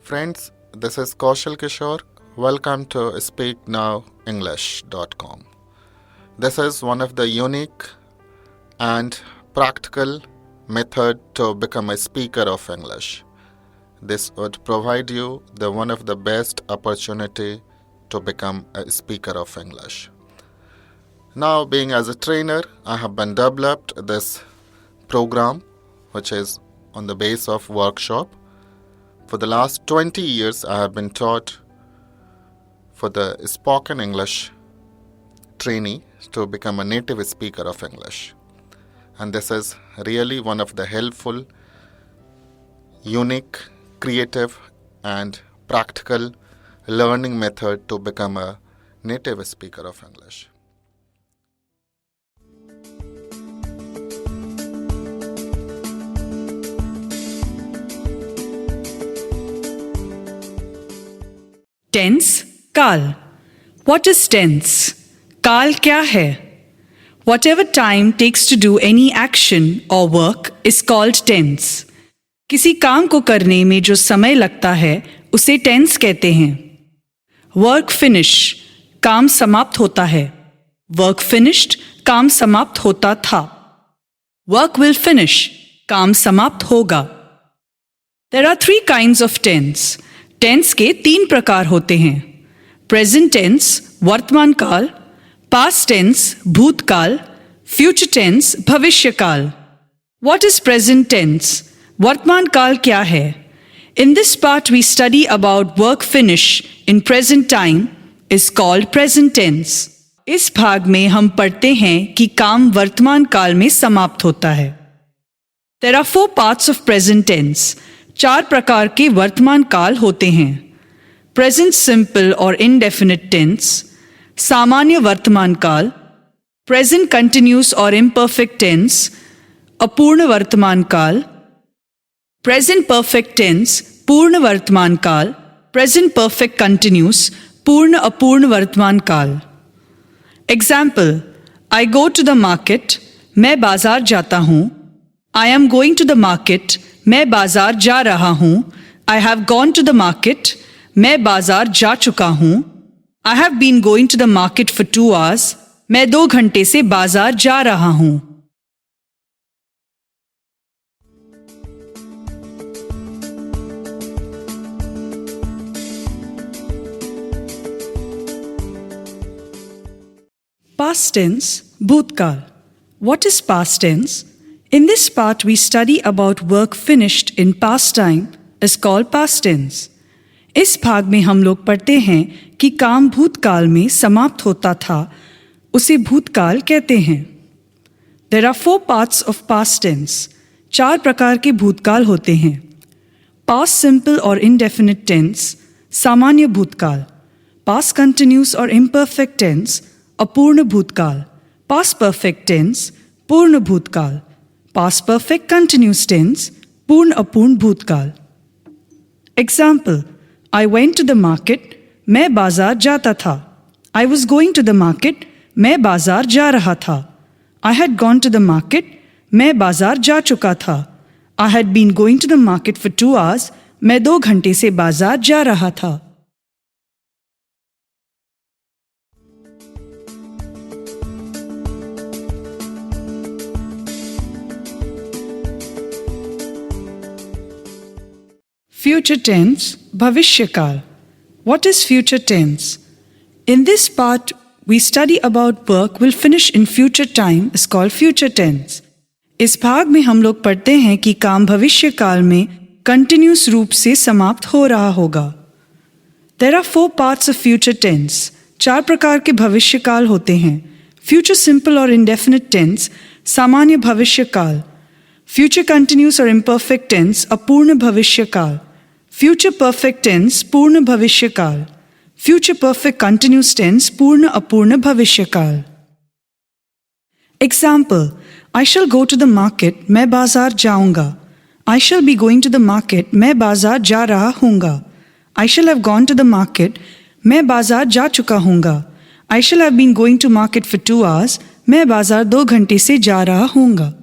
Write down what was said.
Friends, this is Kaushal Kishor. Welcome to SpeakNowEnglish.com. This is one of the unique and practical method to become a speaker of English. This would provide you one of the best opportunity to become a speaker of English. Now, being as a trainer, I have been developed this program, which is on the base of workshop. For the last 20 years, I have been taught for the spoken English trainee to become a native speaker of English. And this is really one of the helpful, unique, creative, and practical learning method to become a native speaker of English. Tense, काल. What is tense? काल क्या है? Whatever time takes to do any action or work is called tense. किसी काम को करने में जो समय लगता है उसे tense कहते हैं. Work finish, काम समाप्त होता है. Work finished, काम समाप्त होता था. Work will finish, काम समाप्त होगा. There are 3 kinds of tense. Tense के 3 प्रकार होते हैं. प्रेजेंट टेंस वर्तमान काल, पास्ट टेंस भूतकाल, फ्यूचर टेंस भविष्यकाल. What is present tense? वर्तमान काल क्या है? In this part we study about work finish in present time is called present tense. इस भाग में हम पढ़ते हैं कि काम वर्तमान काल में समाप्त होता है. There are 4 parts of present tense. 4 प्रकार के वर्तमान काल होते हैं. प्रेजेंट सिंपल और इनडेफिनिट टेंस, सामान्य वर्तमान काल, प्रेजेंट कंटिन्यूस और इम्परफेक्ट टेंस, अपूर्ण वर्तमान काल, प्रेजेंट परफेक्ट टेंस पूर्ण वर्तमान काल, प्रेजेंट परफेक्ट कंटिन्यूस पूर्ण अपूर्ण वर्तमान काल. Example, I go to the market, मैं बाजार जाता हूँ. I am going to the market, मैं बाजार जा रहा हूँ. I have gone to the market, मैं बाजार जा चुका हूँ. I have been going to the market for 2 hours, मैं 2 घंटे से बाजार जा रहा हूँ. Past tense, भूतकाल. What is past tense? In this part, we study about work finished in past time is called past tense. इस भाग में हम लोग पढ़ते हैं कि काम भूतकाल में समाप्त होता था, उसे भूतकाल कहते हैं. There are 4 parts of past tense. 4 प्रकार के भूतकाल होते हैं. Past simple और indefinite tense, सामान्य भूतकाल. Past continuous और imperfect tense, अपूर्ण भूतकाल. Past perfect tense, पूर्ण भूतकाल. Past perfect continuous tense, पूर्ण अपूर्ण भूतकाल. Example, I went to the market, मैं बाजार जाता था. I was going to the market, मैं बाजार जा रहा था. I had gone to the market, मैं बाजार जा चुका था. I had been going to the market for 2 hours, मैं 2 घंटे से बाजार जा रहा था. Future tense, bhavishya-kal. What is future tense? In this part, we study about work will finish in future time is called future tense. इस भाग में हम लोग पढ़ते हैं कि काम भविष्य काल में कंटिन्यूस रूप से समाप्त हो रहा होगा. There are 4 parts of future tense. 4 प्रकार के भविष्य काल होते हैं. Future simple और indefinite tense, सामान्य भविष्य काल. Future continuous और imperfect tense, अपूर्ण भविष्य काल. Future perfect tense, पूर्ण भविष्य काल. Future perfect continuous tense, पूर्ण अपूर्ण भविष्य काल. Example, I shall go to the market, मैं बाजार जाऊंगा. I shall be going to the market, मैं बाजार जा रहा हूँगा. I shall have gone to the market, मैं बाजार जा चुका हूँगा. I shall have been going to market for 2 hours, मैं बाजार 2 घंटे से जा रहा हूँगा.